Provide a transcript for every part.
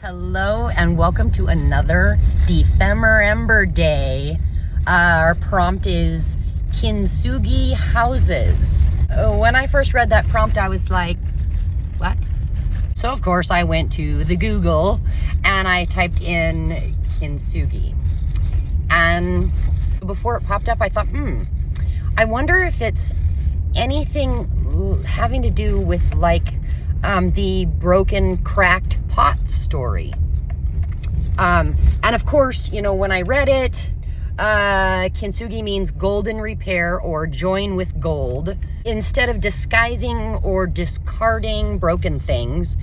Hello and welcome to another December Day. Our prompt is Kintsugi houses. When I first read that prompt, I was like, what? So of course I went to the Google and I typed in Kintsugi. And before it popped up, I thought, I wonder if it's anything having to do with like the broken, cracked pot story. And of course, you know, when I read it, Kintsugi means golden repair or join with gold. Instead of disguising or discarding broken things,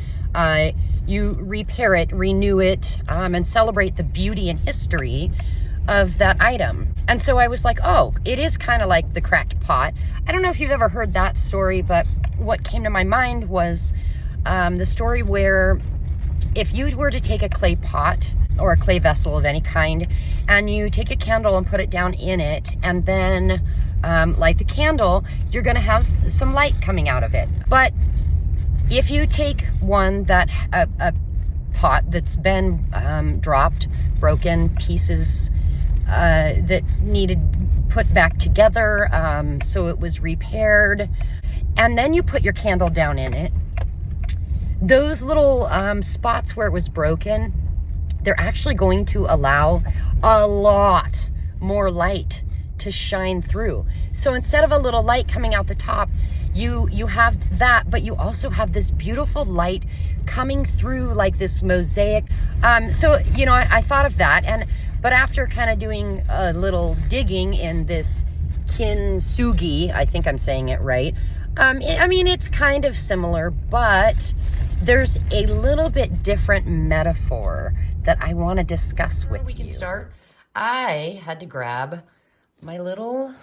you repair it, renew it, and celebrate the beauty and history of that item. And so I was like, oh, it is kind of like the cracked pot. I don't know if you've ever heard that story, but what came to my mind was the story where if you were to take a clay pot or a clay vessel of any kind, and you take a candle and put it down in it, and then light the candle, you're gonna have some light coming out of it. But if you take one that, a pot that's been dropped, broken, pieces that needed put back together, so it was repaired, and then you put your candle down in it, those little spots where it was broken, they're actually going to allow a lot more light to shine through. So instead of a little light coming out the top, you have that, but you also have this beautiful light coming through like this mosaic. So, you know, I thought of that, but after kind of doing a little digging in this Kintsugi, I think I'm saying it right, I mean, it's kind of similar, but there's a little bit different metaphor that I want to discuss with you. We can start. I had to grab my little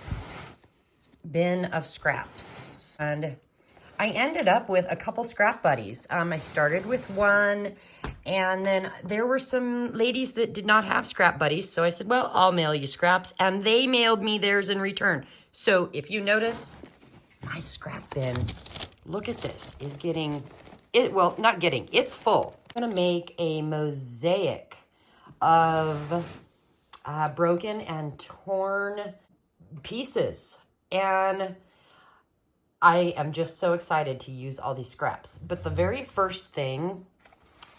bin of scraps, and I ended up with a couple scrap buddies. I started with one, and then there were some ladies that did not have scrap buddies, so I said, well, I'll mail you scraps, and they mailed me theirs in return. So if you notice, my scrap bin, look at this, is getting, it's full. I'm gonna make a mosaic of broken and torn pieces, and I am just so excited to use all these scraps. But the very first thing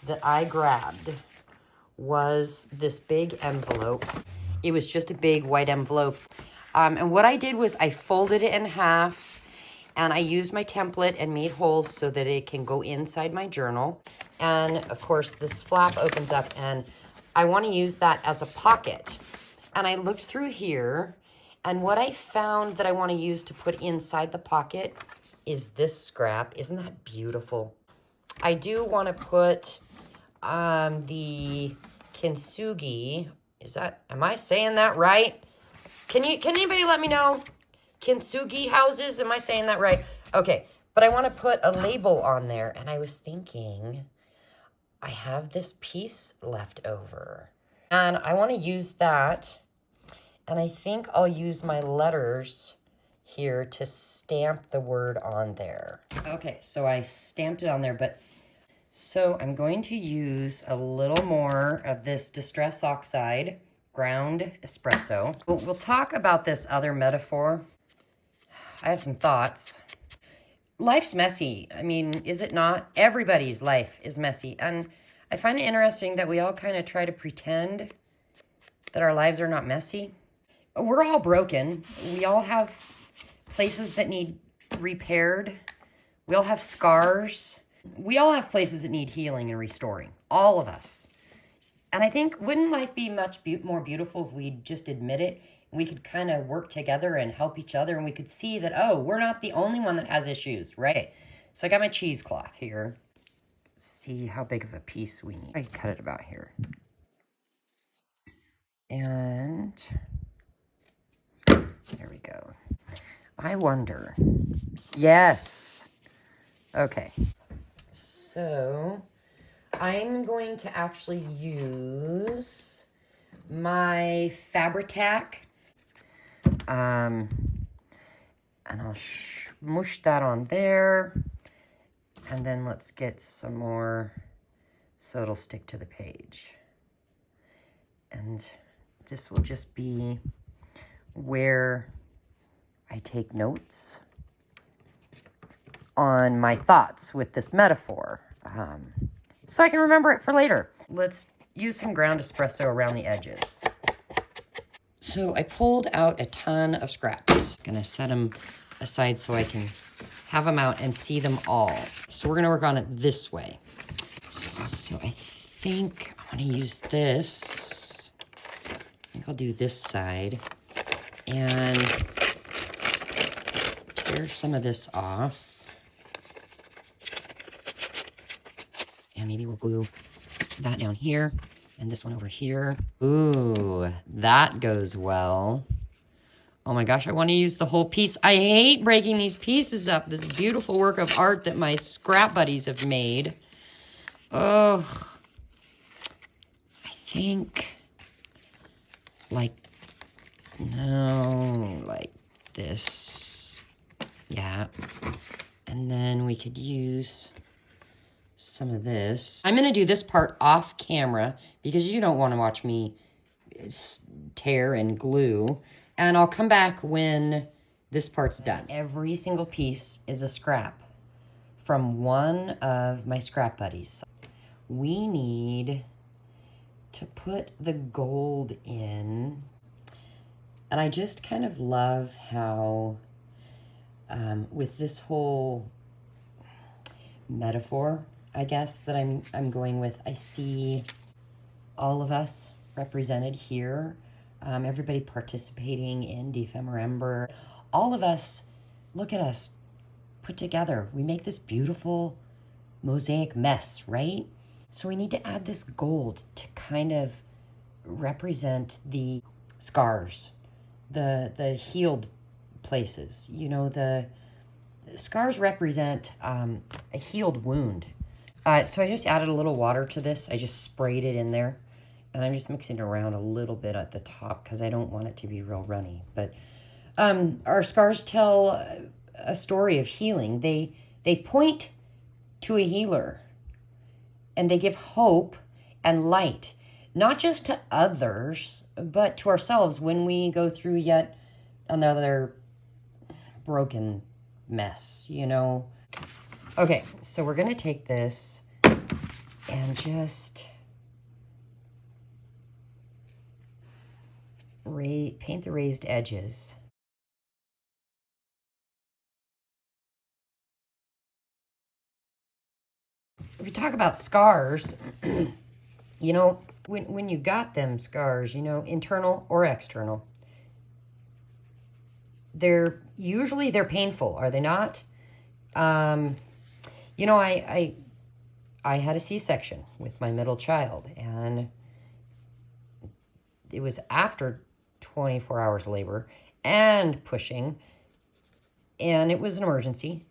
that I grabbed was this big envelope. It was just a big white envelope. And what I did was I folded it in half, and I used my template and made holes so that it can go inside my journal. And of course, this flap opens up, and I want to use that as a pocket. And I looked through here, and what I found that I want to use to put inside the pocket is this scrap. Isn't that beautiful? I do want to put the Kintsugi. Am I saying that right? Can anybody let me know? Kintsugi houses, am I saying that right? Okay, but I want to put a label on there, and I was thinking, I have this piece left over, and I want to use that, and I think I'll use my letters here to stamp the word on there. Okay, so I stamped it on there, but so I'm going to use a little more of this Distress Oxide ground espresso. We'll talk about this other metaphor. I have some thoughts. Life's messy. I mean, is it not? Everybody's life is messy. And I find it interesting that we all kind of try to pretend that our lives are not messy. We're all broken. We all have places that need repaired. We all have scars. We all have places that need healing and restoring. All of us. And I think, wouldn't life be much more beautiful if we just admit it? We could kind of work together and help each other, and we could see that, oh, we're not the only one that has issues, right? So I got my cheesecloth here. See how big of a piece we need. I can cut it about here. And there we go. I wonder. Yes. Okay. So I'm going to actually use my Fabri-Tac. And I'll mush that on there. And then let's get some more so it'll stick to the page. And this will just be where I take notes on my thoughts with this metaphor, so I can remember it for later. Let's use some ground espresso around the edges. So I pulled out a ton of scraps. Gonna set them aside so I can have them out and see them all. So we're gonna work on it this way. So I think I'm gonna use this. I think I'll do this side and tear some of this off. And maybe we'll glue that down here and this one over here. Ooh, that goes well. Oh my gosh, I want to use the whole piece. I hate breaking these pieces up. This beautiful work of art that my scrap buddies have made. Oh, I think like this. Yeah. And then we could use some of this. I'm going to do this part off camera because you don't want to watch me tear and glue. And I'll come back when this part's done. Every single piece is a scrap from one of my scrap buddies. We need to put the gold in. And I just kind of love how with this whole metaphor, I guess, that I'm going with, I see all of us represented here. Everybody participating in Defemmerember. All of us, look at us put together. We make this beautiful mosaic mess, right? So we need to add this gold to kind of represent the scars, the healed places. You know, the scars represent a healed wound. So I just added a little water to this. I just sprayed it in there. And I'm just mixing it around a little bit at the top because I don't want it to be real runny. But our scars tell a story of healing. They point to a healer. And they give hope and light, not just to others, but to ourselves when we go through yet another broken mess, you know? Okay, so we're going to take this and just paint the raised edges. If you talk about scars, you know, when you got them scars, you know, internal or external, they're painful, are they not? You know, I had a C-section with my middle child, and it was after 24 hours labor and pushing, and it was an emergency,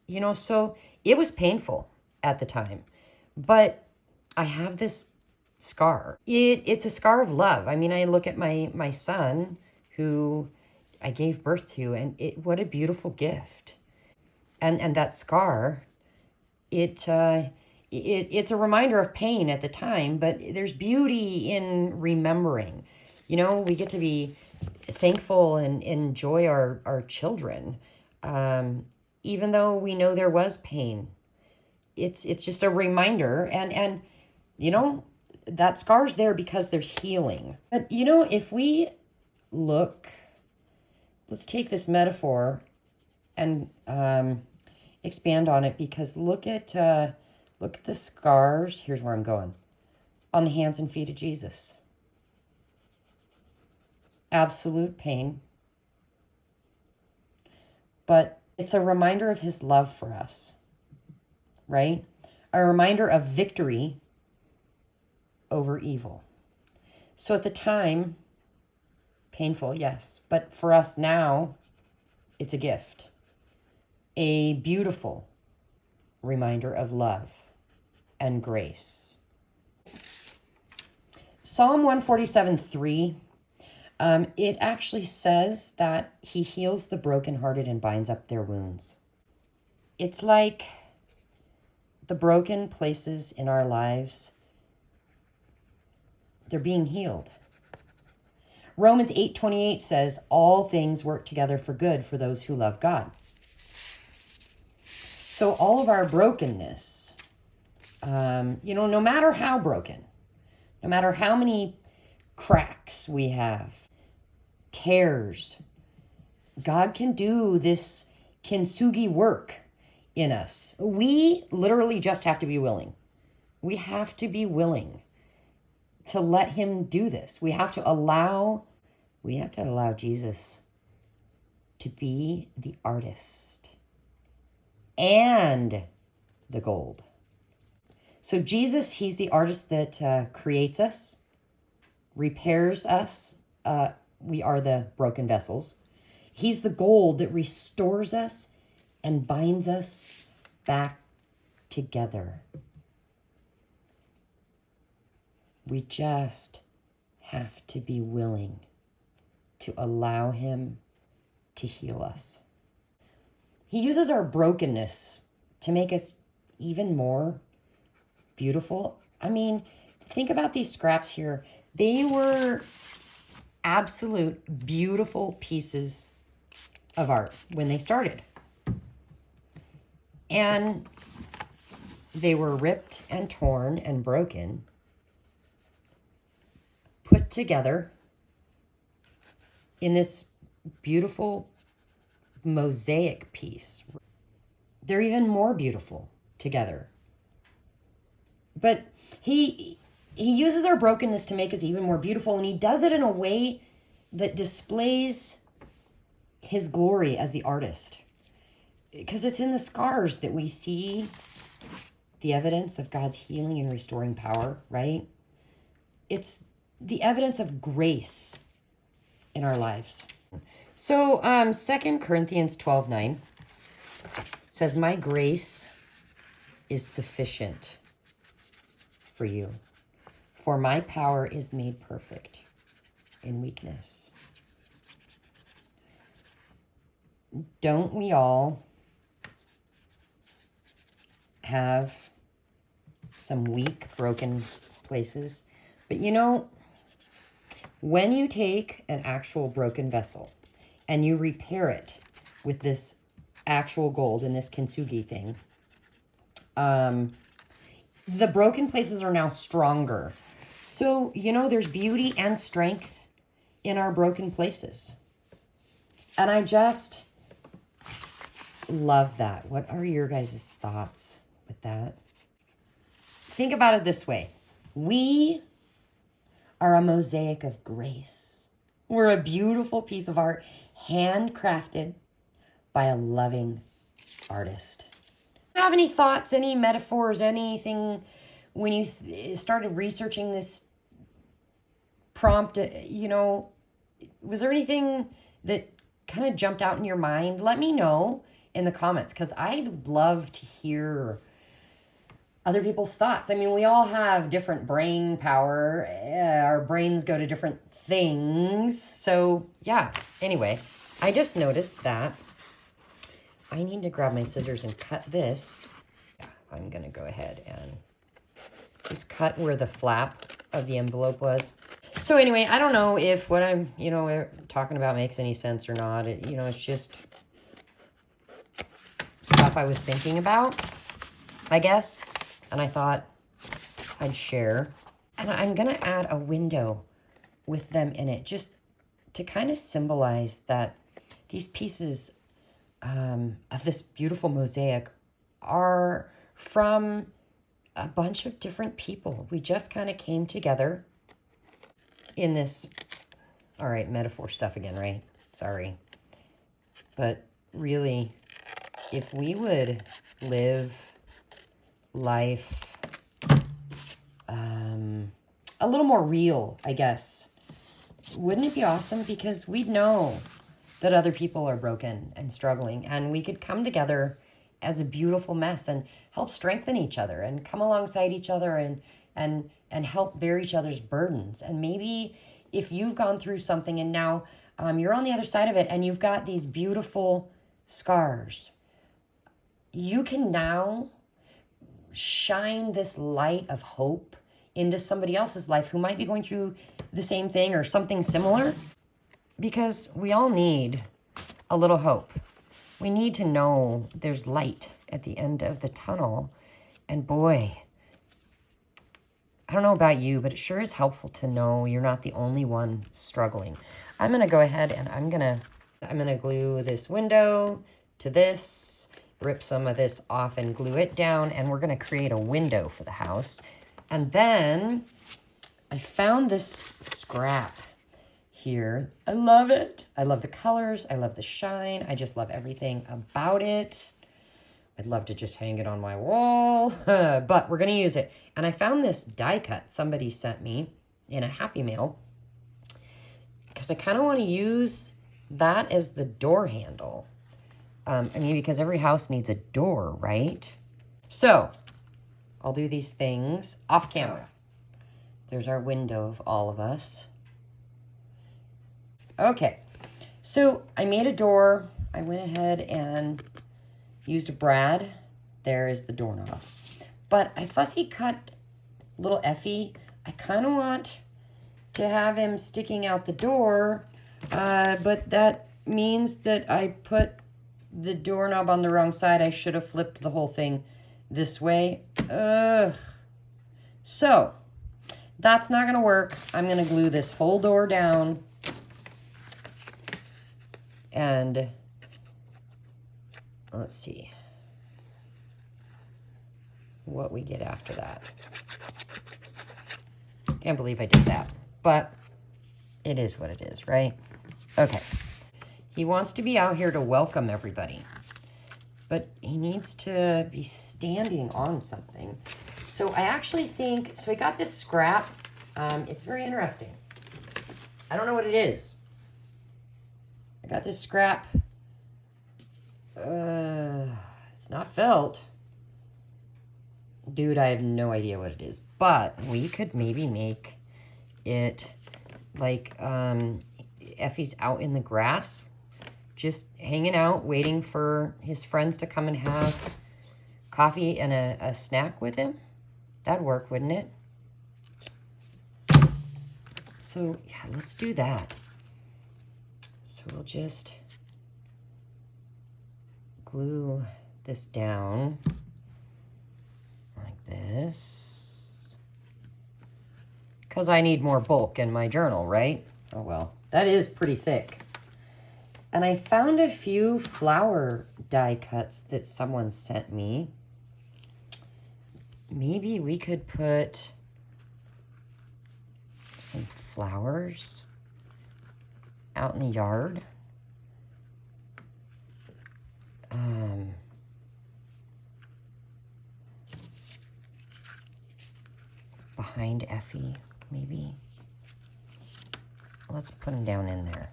you know, so it was painful at the time. But I have this scar. It's a scar of love. I mean, I look at my son who I gave birth to, and what a beautiful gift. And that scar, it's a reminder of pain at the time, but there's beauty in remembering. You know, we get to be thankful and enjoy our children, even though we know there was pain. It's just a reminder, and you know, that scar's there because there's healing. But you know, if we look, let's take this metaphor and expand on it, because look at the scars. Here's where I'm going. On the hands and feet of Jesus. Absolute pain. But it's a reminder of his love for us, right? A reminder of victory over evil. So at the time, painful, yes. But for us now, it's a gift. A beautiful reminder of love and grace. Psalm 147:3, it actually says that he heals the brokenhearted and binds up their wounds. It's like the broken places in our lives They're being healed. Romans 8:28 says, all things work together for good for those who love God. So all of our brokenness, no matter how broken, no matter how many cracks we have, tears, God can do this Kintsugi work in us. We literally just have to be willing. We have to be willing to let him do this. We have to allow Jesus to be the artist and the gold. So Jesus, he's the artist that creates us, repairs us. We are the broken vessels. He's the gold that restores us and binds us back together. We just have to be willing to allow him to heal us. He uses our brokenness to make us even more beautiful. I mean, think about these scraps here. They were absolute beautiful pieces of art when they started. And they were ripped and torn and broken, put together in this beautiful mosaic piece. They're even more beautiful together. But he uses our brokenness to make us even more beautiful, and he does it in a way that displays his glory as the artist. Because it's in the scars that we see the evidence of God's healing and restoring power, right? It's the evidence of grace in our lives. So 2 Corinthians 12:9 says, my grace is sufficient for you, for my power is made perfect in weakness. Don't we all have some weak, broken places? But when you take an actual broken vessel and you repair it with this actual gold and this Kintsugi thing, the broken places are now stronger. So, there's beauty and strength in our broken places. And I just love that. What are your guys' thoughts with that? Think about it this way. We are a mosaic of grace. We're a beautiful piece of art, handcrafted by a loving artist. Have any thoughts, any metaphors, anything when you started researching this prompt, was there anything that kind of jumped out in your mind? Let me know in the comments, because I'd love to hear other people's thoughts. I mean, we all have different brain power. Our brains go to different things. So yeah, anyway, I just noticed that I need to grab my scissors and cut this. Yeah, I'm going to go ahead and just cut where the flap of the envelope was. So anyway, I don't know if what I'm, talking about makes any sense or not. It's just stuff I was thinking about, I guess. And I thought I'd share. And I'm going to add a window with them in it, just to kind of symbolize that these pieces of this beautiful mosaic are from a bunch of different people. We just kind of came together in this, all right, metaphor stuff again, right? Sorry. But really, if we would live life a little more real, I guess, wouldn't it be awesome? Because we'd know that other people are broken and struggling, and we could come together as a beautiful mess and help strengthen each other and come alongside each other and help bear each other's burdens. And maybe if you've gone through something and now you're on the other side of it and you've got these beautiful scars, you can now shine this light of hope into somebody else's life who might be going through the same thing or something similar. Because we all need a little hope. We need to know there's light at the end of the tunnel. And boy, I don't know about you, but it sure is helpful to know you're not the only one struggling. I'm going to go ahead and I'm going to glue this window to this, rip some of this off and glue it down, and we're going to create a window for the house. And then I found this scrap here. I love it. I love the colors. I love the shine. I just love everything about it. I'd love to just hang it on my wall, but we're going to use it. And I found this die cut somebody sent me in a Happy Mail because I kind of want to use that as the door handle. I mean, because every house needs a door, right? So I'll do these things off camera. There's our window of all of us. Okay, so I made a door. I went ahead and used a brad. There is the doorknob. But I fussy cut little Effie. I kind of want to have him sticking out the door, but that means that I put the doorknob on the wrong side. I should have flipped the whole thing this way. So that's not gonna work. I'm gonna glue this whole door down, and let's see what we get after that. Can't believe I did that, but it is what it is, right? Okay. He wants to be out here to welcome everybody, but he needs to be standing on something. So I actually think, so I got this scrap. It's very interesting. I don't know what it is. I got this scrap. It's not felt. Dude, I have no idea what it is. But we could maybe make it like Effie's out in the grass, just hanging out, waiting for his friends to come and have coffee and a snack with him. That'd work, wouldn't it? So, yeah, let's do that. So we'll just glue this down like this. Because I need more bulk in my journal, right? Oh, well, that is pretty thick. And I found a few flower die cuts that someone sent me. Maybe we could put some flowers out in the yard. Behind Effie, maybe. Let's put them down in there.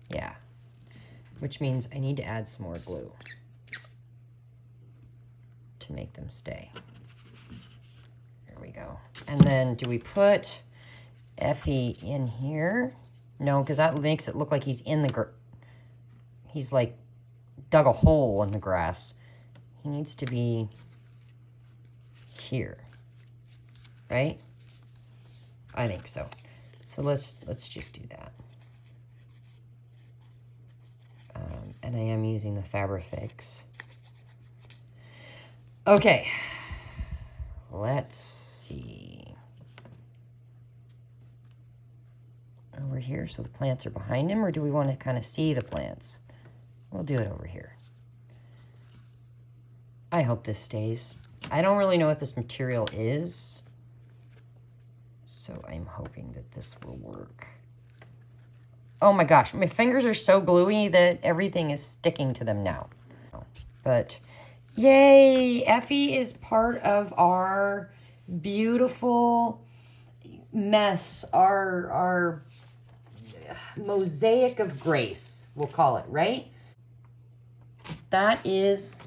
Yeah. Which means I need to add some more glue to make them stay. There we go. And then do we put Effie in here? No, because that makes it look like he's in the he's like dug a hole in the grass. He needs to be here, right? I think so. So let's just do that. And I am using the Fabrifix. Okay, let's see. Over here, so the plants are behind him, or do we want to kind of see the plants? We'll do it over here. I hope this stays. I don't really know what this material is, so I'm hoping that this will work. Oh my gosh, my fingers are so gluey that everything is sticking to them now. But yay, Effie is part of our beautiful mess, our mosaic of grace, we'll call it, right? That is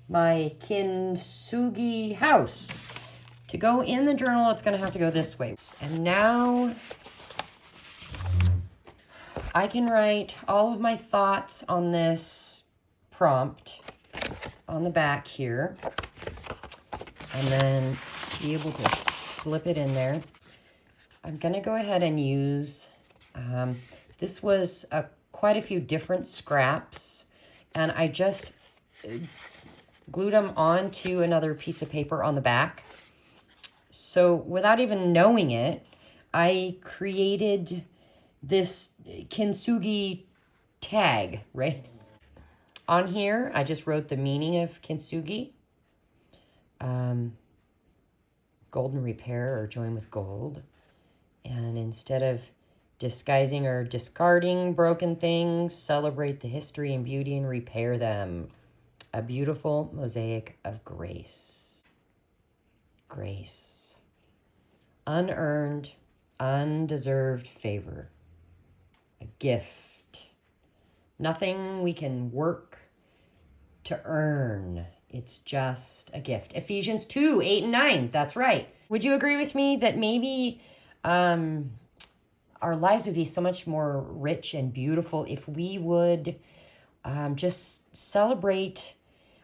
my Kintsugi house. To go in the journal, it's going to have to go this way. And now I can write all of my thoughts on this prompt on the back here. and then be able to slip it in there. I'm going to go ahead and use, this was quite a few different scraps, and I just glued them onto another piece of paper on the back. So without even knowing it, I created this Kintsugi tag, right? On here, I just wrote the meaning of Kintsugi. Golden repair, or join with gold. And instead of disguising or discarding broken things, celebrate the history and beauty and repair them. A beautiful mosaic of grace. Grace. Unearned, undeserved favor. A gift. Nothing we can work to earn. It's just a gift. Ephesians 2, 8 and 9. That's right. Would you agree with me that maybe our lives would be so much more rich and beautiful if we would just celebrate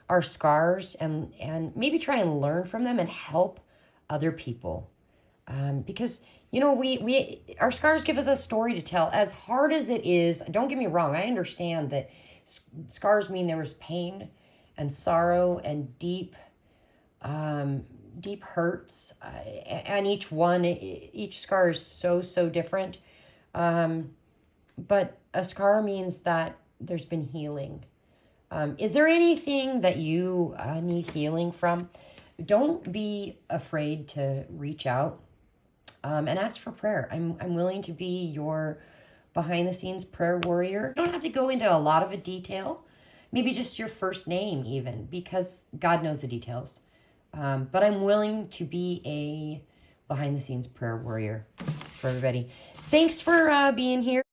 our scars and maybe try and learn from them and help other people? Because, you know, our scars give us a story to tell. As hard as it is, don't get me wrong, I understand that scars mean there was pain and sorrow and deep hurts, and each scar is so different. But a scar means that there's been healing. Is there anything that you need healing from? Don't be afraid to reach out and ask for prayer. I'm willing to be your behind the scenes prayer warrior. You don't have to go into a lot of a detail. Maybe just your first name even, because God knows the details. But I'm willing to be a behind the scenes prayer warrior for everybody. Thanks for being here.